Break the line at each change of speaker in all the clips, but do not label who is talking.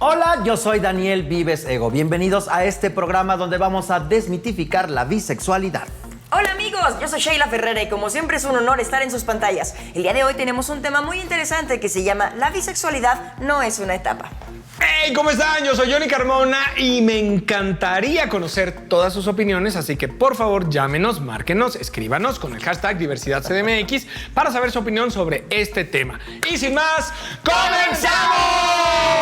Hola, yo soy Daniel Vives Ego. Bienvenidos a este programa donde vamos a desmitificar la bisexualidad.
Hola amigos, yo soy Sheila Ferrera y como siempre es un honor estar en sus pantallas. El día de hoy tenemos un tema muy interesante que se llama La bisexualidad no es una etapa.
¡Hey! ¿Cómo están? Yo soy Johnny Carmona y me encantaría conocer todas sus opiniones, así que por favor llámenos, márquenos, escríbanos con el hashtag DiversidadCDMX para saber su opinión sobre este tema. Y sin más, ¡comenzamos!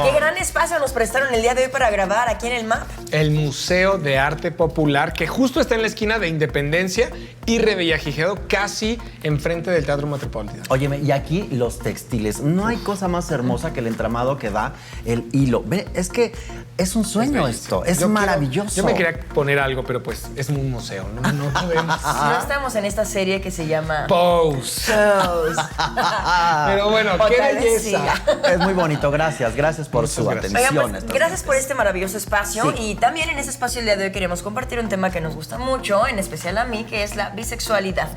Qué gran espacio nos prestaron el día de hoy para grabar aquí en el MAP.
El Museo de Arte Popular, que justo está en la esquina de Independencia y Revillagigedo, casi enfrente del Teatro Metropolitano.
Óyeme, y aquí los textiles. No hay cosa más hermosa que el entramado que da el hilo. Ve, es que es un sueño esto, es maravilloso.
Yo me quería poner algo, pero pues es un museo, no podemos.
No estamos en esta serie que se llama
Pose. Pero bueno,
O
qué
tal vez
belleza.
sí.
Es muy bonito, gracias por su
gracias.
atención.
Oigan, pues, gracias por este maravilloso espacio y también en este espacio el día de hoy queremos compartir un tema que nos gusta mucho, en especial a mí, que es la bisexualidad.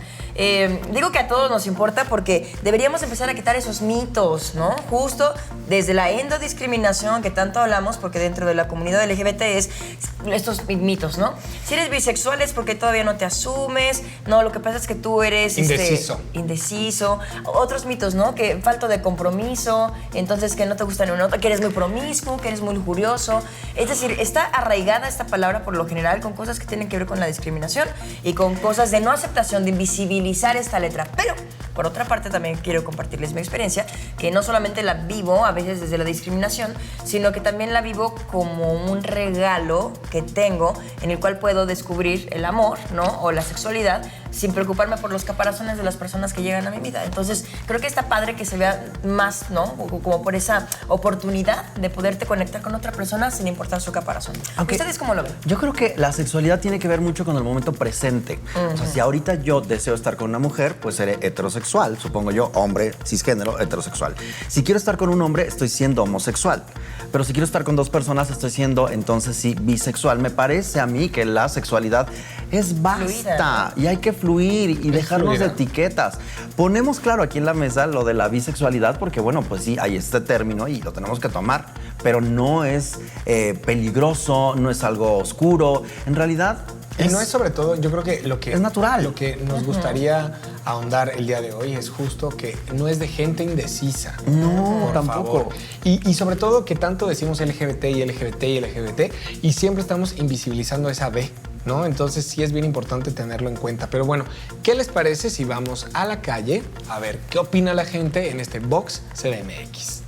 Digo que a todos nos importa porque deberíamos empezar a quitar esos mitos, ¿no? Justo desde la endodiscriminación que tanto hablamos, porque dentro de la comunidad LGBT es estos mitos, ¿no? Si eres bisexual es porque todavía no te asumes, no, lo que pasa es que tú eres indeciso. Otros mitos, ¿no? Que falta de compromiso, entonces que no te gusta ni uno, que eres muy promiscuo, que eres muy lujurioso. Es decir, está arraigada esta palabra por lo general con cosas que tienen que ver con la discriminación y con cosas de no aceptación, de invisibilizar esta letra. Pero, por otra parte, también quiero compartirles mi experiencia, que no solamente la vivo a veces desde la discriminación, sino que también la vivo como un regalo que tengo en el cual puedo descubrir el amor, ¿no? O la sexualidad sin preocuparme por los caparazones de las personas que llegan a mi vida. Entonces, creo que está padre que se vea más, ¿no? Como por esa oportunidad de poderte conectar con otra persona sin importar su caparazón.
Aunque
¿Ustedes cómo lo ven?
Yo creo que la sexualidad tiene que ver mucho con el momento presente. O sea, si ahorita yo deseo estar con una mujer, pues seré heterosexual, supongo yo, hombre, cisgénero, heterosexual. Si quiero estar con un hombre, estoy siendo homosexual. Pero si quiero estar con dos personas, estoy siendo, entonces sí, bisexual. Me parece a mí que la sexualidad es vasta.
Fluida, ¿no?
Y hay que fluir y dejarnos
fluida.
de etiquetas. Ponemos claro aquí en la mesa lo de la bisexualidad porque, bueno, pues sí, hay este término y lo tenemos que tomar. Pero no es peligroso, no es algo oscuro. En realidad...
Y no es sobre todo, yo creo que lo que
es natural.
Lo que nos gustaría ahondar el día de hoy es justo que no es de gente indecisa.
No,
por
tampoco.
favor. Y sobre todo que tanto decimos LGBT y LGBT y LGBT y siempre estamos invisibilizando esa B, ¿no? Entonces sí es bien importante tenerlo en cuenta. Pero bueno, ¿qué les parece si vamos a la calle a ver qué opina la gente en este Box CDMX?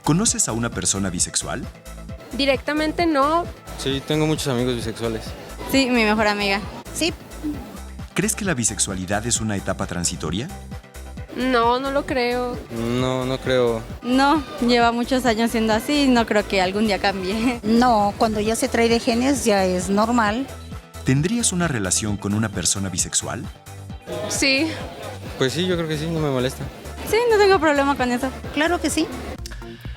¿Conoces a una persona bisexual?
Directamente no.
Sí, tengo muchos amigos bisexuales.
Sí, mi mejor amiga. Sí.
¿Crees que la bisexualidad es una etapa transitoria?
No, no lo creo.
No creo.
No, lleva muchos años siendo así y no creo que algún día cambie.
No, cuando ya se trae de genes ya es normal.
¿Tendrías una relación con una persona bisexual?
Sí.
Pues sí, yo creo que sí, no me molesta.
Sí, no tengo problema con eso.
Claro que sí.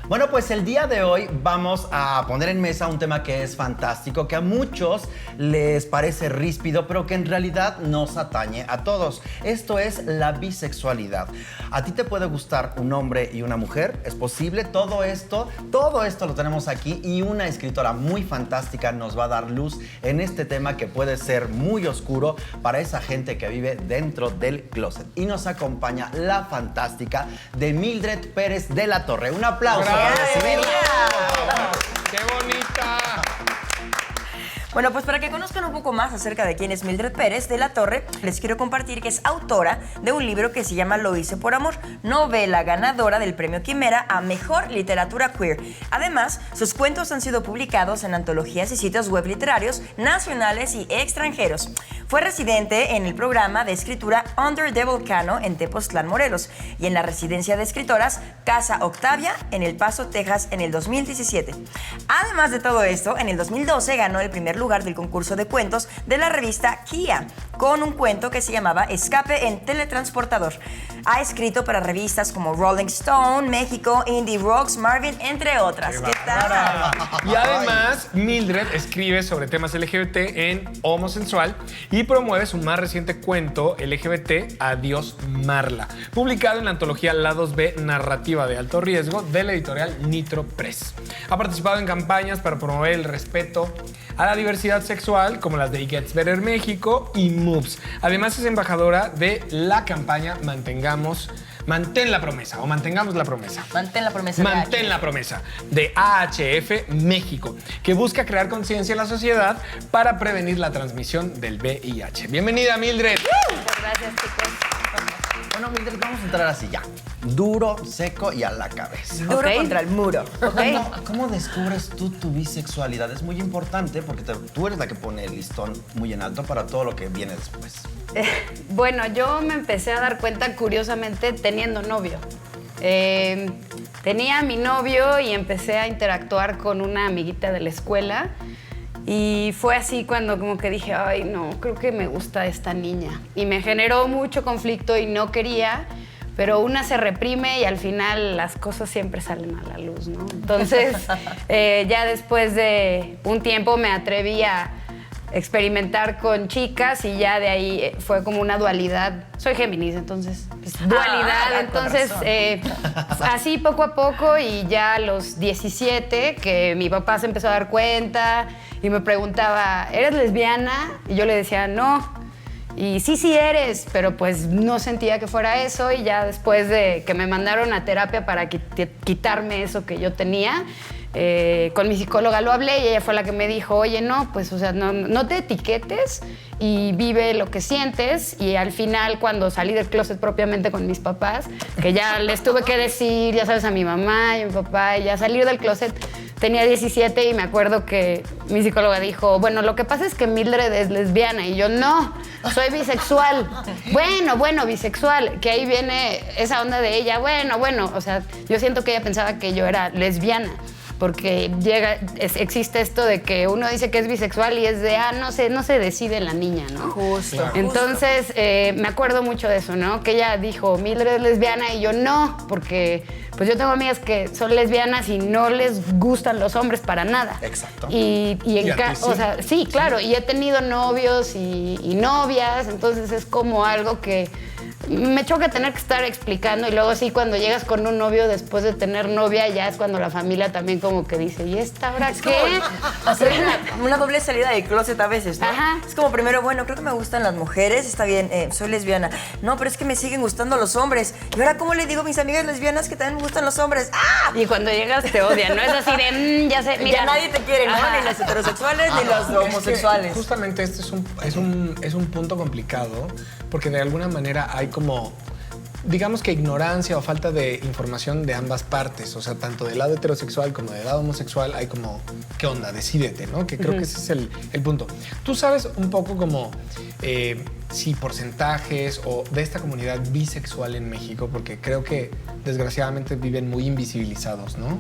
Bueno, pues el día de hoy vamos a poner en mesa un tema que es fantástico, que a muchos les parece ríspido, pero que en realidad nos atañe a todos. Esto es la bisexualidad. ¿A ti te puede gustar un hombre y una mujer? ¿Es posible? Todo esto lo tenemos aquí y una escritora muy fantástica nos va a dar luz en este tema que puede ser muy oscuro para esa gente que vive dentro del closet. Y nos acompaña la fantástica de Mildred Pérez de la Torre. Un aplauso para recibirla.
¡Qué bonita!
Bueno, pues para que conozcan un poco más acerca de quién es Mildred Pérez de la Torre, les quiero compartir que es autora de un libro que se llama Lo hice por amor, novela ganadora del Premio Quimera a Mejor Literatura Queer. Además, sus cuentos han sido publicados en antologías y sitios web literarios nacionales y extranjeros. Fue residente en el programa de escritura Under the Volcano en Tepoztlán, Morelos, y en la residencia de escritoras Casa Octavia en El Paso, Texas, en el 2017. Además de todo esto, en el 2012 ganó el primer lugar del concurso de cuentos de la revista Kia, con un cuento que se llamaba Escape en Teletransportador. Ha escrito para revistas como Rolling Stone, México, Indie Rocks, Marvin, entre otras. ¿Qué tal?
Y además, Mildred escribe sobre temas LGBT en Homosensual y promueve su más reciente cuento LGBT, Adiós Marla, publicado en la antología Lados B, narrativa de alto riesgo, de la editorial Nitro Press. Ha participado en campañas para promover el respeto a la diversidad sexual, como las de It Gets Better México y Moves. Además, es embajadora de la campaña Mantén la promesa o Mantengamos la promesa.
Mantén la promesa.
Mantén la promesa de AHF México, que busca crear conciencia en la sociedad para prevenir la transmisión del VIH. Bienvenida, Mildred.
Muchas gracias, chicos.
Bueno, Mildred, vamos a entrar así ya. Duro, seco y a la cabeza.
Duro contra el muro.
¿Cómo descubres tú tu bisexualidad? Es muy importante porque tú eres la que pone el listón muy en alto para todo lo que viene después.
Bueno, yo me empecé a dar cuenta, curiosamente, teniendo novio. Tenía a mi novio y empecé a interactuar con una amiguita de la escuela. Y fue así cuando como que dije, ay, no, creo que me gusta esta niña. Y me generó mucho conflicto y no quería, pero una se reprime y al final las cosas siempre salen a la luz, ¿no? Entonces, ya después de un tiempo me atreví a experimentar con chicas y ya de ahí fue como una dualidad. Soy Géminis, entonces, pues, dualidad. Entonces, así poco a poco y ya a los 17, que mi papá se empezó a dar cuenta y me preguntaba, ¿eres lesbiana? Y yo le decía, no. Y sí eres, pero pues no sentía que fuera eso y ya después de que me mandaron a terapia para quitarme eso que yo tenía, con mi psicóloga lo hablé y ella fue la que me dijo, oye, no, pues, o sea, no te etiquetes y vive lo que sientes. Y al final, cuando salí del closet propiamente con mis papás, que ya les tuve que decir, ya sabes, a mi mamá y a mi papá, y ya salir del closet, tenía 17 y me acuerdo que mi psicóloga dijo, bueno, lo que pasa es que Mildred es lesbiana. Y yo, no, soy bisexual. Bueno, bisexual, que ahí viene esa onda de ella, bueno, o sea, yo siento que ella pensaba que yo era lesbiana. Porque existe esto de que uno dice que es bisexual y es de, no se decide la niña, ¿no?
Justo.
Entonces, me acuerdo mucho de eso, ¿no? Que ella dijo, Mildred es lesbiana y yo no, porque pues yo tengo amigas que son lesbianas y no les gustan los hombres para nada.
Exacto.
O sea, sí, claro, y he tenido novios y novias, entonces es como algo que me choca tener que estar explicando y luego sí, cuando llegas con un novio después de tener novia, ya es cuando la familia también como que dice, ¿y esta ahora qué?
Hacer una doble salida de closet a veces, ¿no?
Ajá.
Es como primero, bueno, creo que me gustan las mujeres, está bien, soy lesbiana. No, pero es que me siguen gustando los hombres. Y ahora, ¿cómo le digo a mis amigas lesbianas que también me gustan los hombres? ¡Ah!
Y cuando llegas te odian, ¿no? Es así de, ya sé, mira.
Ya nadie te quiere, ¿no?
Ajá.
Ni las heterosexuales ni los homosexuales.
Es que justamente este es un punto complicado porque de alguna manera hay como, digamos que ignorancia o falta de información de ambas partes, o sea, tanto del lado heterosexual como del lado homosexual hay como, ¿qué onda? Decídete, ¿no? Que creo que ese es el punto. Tú sabes un poco como si porcentajes o de esta comunidad bisexual en México, porque creo que desgraciadamente viven muy invisibilizados, ¿no?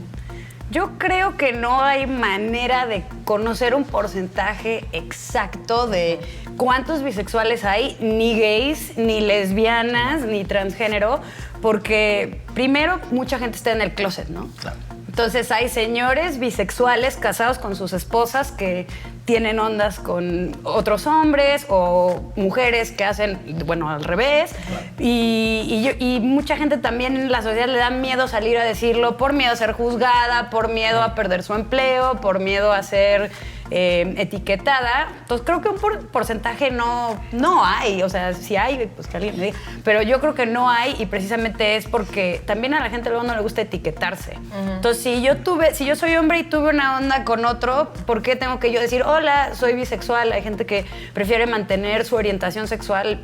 Yo creo que no hay manera de conocer un porcentaje exacto de cuántos bisexuales hay, ni gays, ni lesbianas, ni transgénero, porque primero mucha gente está en el closet, ¿no?
Claro.
Entonces hay señores bisexuales casados con sus esposas que tienen ondas con otros hombres o mujeres que hacen, bueno, al revés. Claro. Y mucha gente también en la sociedad le da miedo salir a decirlo por miedo a ser juzgada, por miedo a perder su empleo, por miedo a ser etiquetada. Entonces creo que un porcentaje no hay, o sea, si hay, pues que alguien me diga, pero yo creo que no hay y precisamente es porque también a la gente luego no le gusta etiquetarse. Entonces si yo soy hombre y tuve una onda con otro, ¿por qué tengo que yo decir, hola, soy bisexual? Hay gente que prefiere mantener su orientación sexual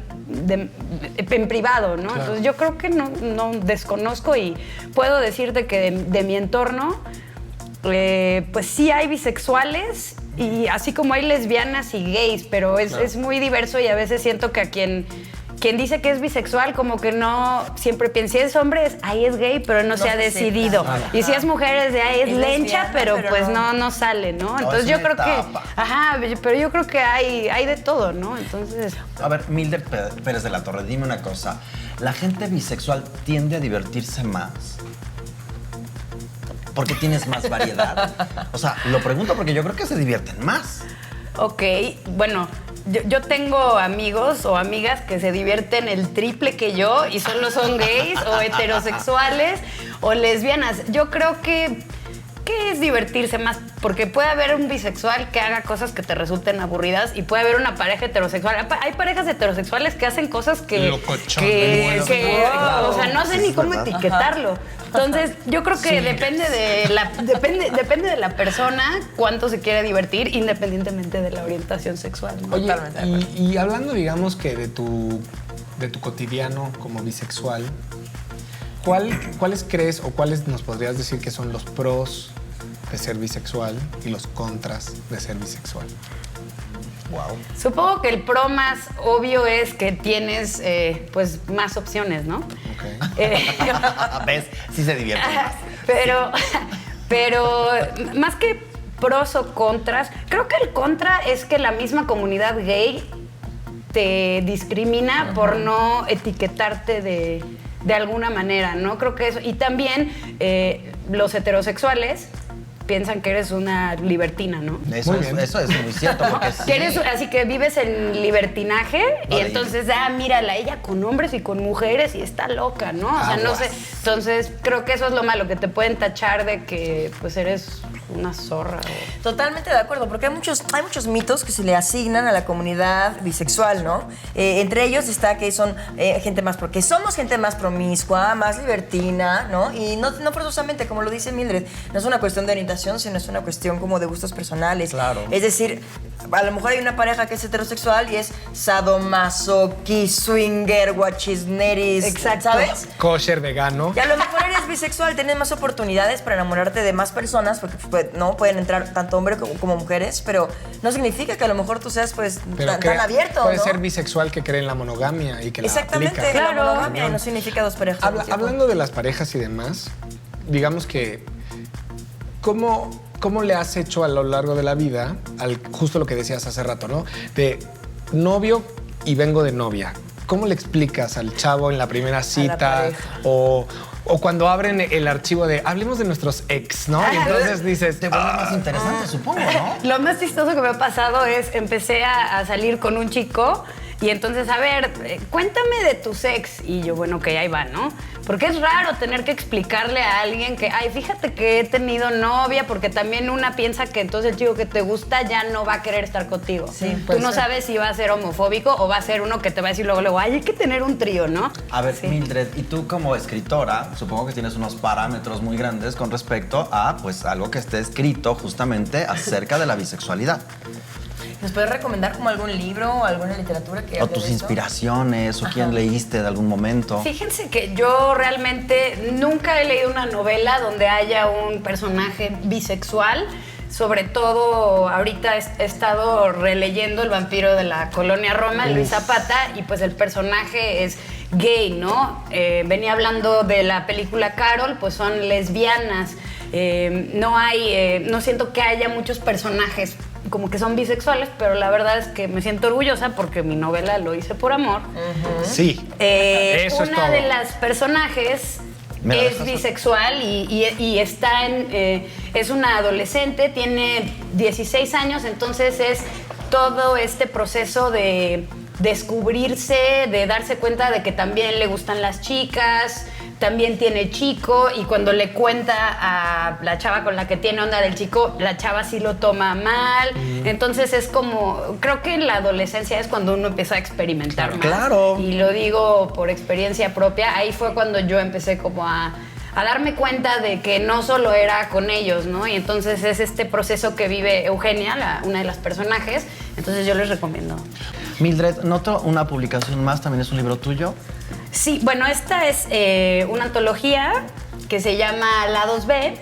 en privado, ¿no?
Claro.
Entonces yo creo que no desconozco y puedo decirte que de mi entorno, pues sí hay bisexuales y así como hay lesbianas y gays, pero es muy diverso y a veces siento que a quien dice que es bisexual como que no siempre piensa, si es hombre ahí es gay, pero no se ha decidido. Y si es mujer es de ahí es lencha, pero pues no sale, ¿no? Entonces yo creo que pero yo creo que hay de todo, ¿no? Entonces,
A ver, Mildred Pérez de la Torre, dime una cosa. ¿La gente bisexual tiende a divertirse más? Porque tienes más variedad. O sea, lo pregunto porque yo creo que se divierten más.
ok, bueno, yo tengo amigos o amigas que se divierten el triple que yo y solo son gays o heterosexuales o lesbianas. Yo creo que es divertirse más, porque puede haber un bisexual que haga cosas que te resulten aburridas y puede haber una pareja heterosexual. Hay parejas heterosexuales que hacen cosas que o sea, no sé ni cómo etiquetarlo. Entonces, yo creo que depende de la persona cuánto se quiere divertir, independientemente de la orientación sexual, ¿no?
Oye,
Totalmente de acuerdo.
y hablando, digamos, que de tu cotidiano como bisexual, ¿cuáles crees o cuáles nos podrías decir que son los pros de ser bisexual y los contras de ser bisexual?
Wow.
Supongo que el pro más obvio es que tienes pues más opciones, ¿no?
¿Ves? Sí se divierten más.
Pero más que pros o contras, creo que el contra es que la misma comunidad gay te discrimina por no etiquetarte de alguna manera, ¿no? Creo que eso. Y también los heterosexuales piensan que eres una libertina, ¿no?
Eso es muy cierto, porque sí.
Así que vives en libertinaje y
Vale.
entonces, mírala, ella con hombres y con mujeres y está loca, ¿no? O sea, no sé. Entonces, creo que eso es lo malo, que te pueden tachar de que pues eres una zorra.
Totalmente de acuerdo, porque hay muchos mitos que se le asignan a la comunidad bisexual, ¿no? Entre ellos está que son gente más, porque somos gente más promiscua, más libertina, ¿no? Y no forzosamente, como lo dice Mildred, no es una cuestión de orientación, sino es una cuestión como de gustos personales.
Claro.
Es decir, a lo mejor hay una pareja que es heterosexual y es sadomasoqui, swinger, guachisneris,
Exacto.
¿sabes?
Kosher, vegano.
Y a lo mejor eres bisexual, tienes más oportunidades para enamorarte de más personas, porque no pueden entrar tanto hombres como mujeres, pero no significa que a lo mejor tú seas pues tan abierto,
puede
¿no?
ser bisexual que cree en la monogamia y que
Exactamente,
la aplica.
la
Claro.
monogamia no significa dos parejas. al mismo tiempo.
Hablando de las parejas y demás, digamos que ¿cómo le has hecho a lo largo de la vida, justo lo que decías hace rato, ¿no? De novio y vengo de novia. ¿Cómo le explicas al chavo en la primera cita
pareja.
o cuando abren el archivo de hablemos de nuestros ex, ¿no? Y entonces dices,
Te vuelve más interesante, supongo, ¿no?
Lo más chistoso que me ha pasado es empecé a salir con un chico y entonces, a ver, cuéntame de tu ex. Y yo, bueno, ok, ahí va, ¿no? Porque es raro tener que explicarle a alguien que, ay, fíjate que he tenido novia, porque también una piensa que entonces el chico que te gusta ya no va a querer estar contigo.
Sí,
Tú
puede
no
ser.
sabes si va a ser homofóbico o va a ser uno que te va a decir luego, ay, hay que tener un trío, ¿no?
A ver,
Sí.
Mildred, y tú como escritora, supongo que tienes unos parámetros muy grandes con respecto a, pues, algo que esté escrito justamente acerca de la bisexualidad.
¿Nos puedes recomendar como algún libro o alguna literatura que
O
hable
tus
de eso?
inspiraciones, o quién leíste de algún momento.
Fíjense que yo realmente nunca he leído una novela donde haya un personaje bisexual. Sobre todo, ahorita he estado releyendo El vampiro de la colonia Roma, Luis Zapata, y pues el personaje es gay, ¿no? Venía hablando de la película Carol, pues son lesbianas. No siento que haya muchos personajes como que son bisexuales, pero la verdad es que me siento orgullosa porque mi novela lo hice por amor.
sí, eso es
Una
todo.
de las personajes
¿Me la
es
dejas?
bisexual y está es una adolescente, tiene 16 años, entonces es todo este proceso de descubrirse, de darse cuenta de que también le gustan las chicas, también tiene chico, y cuando le cuenta a la chava con la que tiene onda del chico, la chava sí lo toma mal. Entonces es como, creo que en la adolescencia es cuando uno empieza a experimentar más.
Claro.
Y lo digo por experiencia propia, ahí fue cuando yo empecé como a darme cuenta de que no solo era con ellos, ¿no? Y entonces es este proceso que vive Eugenia, una de las personajes, entonces yo les recomiendo.
Mildred, noto una publicación más, también es un libro tuyo.
Sí, bueno, esta es una antología que se llama Lados B,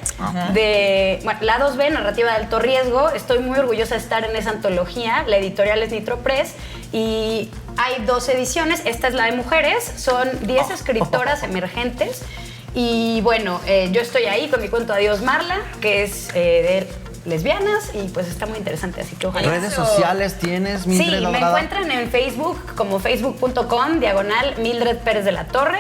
Lados B, narrativa de alto riesgo. Estoy muy orgullosa de estar en esa antología. La editorial es Nitro Press y hay 2 ediciones. Esta es la de mujeres, son 10 escritoras emergentes. Y bueno, yo estoy ahí con mi cuento Adiós Marla, que es de lesbianas, y pues está muy interesante, así que ojalá.
¿Redes sociales tienes, Mildred?
Sí, me encuentran en Facebook como facebook.com/Mildred Pérez de la Torre.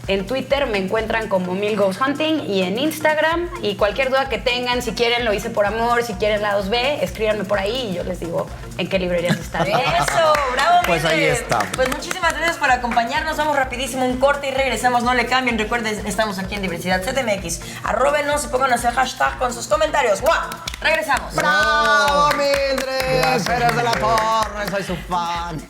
En Twitter me encuentran como Mil Goes Hunting y en Instagram. Y cualquier duda que tengan, si quieren Lo hice por amor, si quieren Lados B, escríbanme por ahí y yo les digo en qué librerías está.
Eso, bravo,
Pues ahí
Mildred.
está.
Pues muchísimas gracias por acompañarnos. Vamos rapidísimo un corte y regresamos. No le cambien. Recuerden, estamos aquí en Diversidad CDMX. Arróbenos y pónganos el hashtag con sus comentarios. ¡Guau! Regresamos.
¡Bravo, Mildred! Eres de la porra, soy su fan.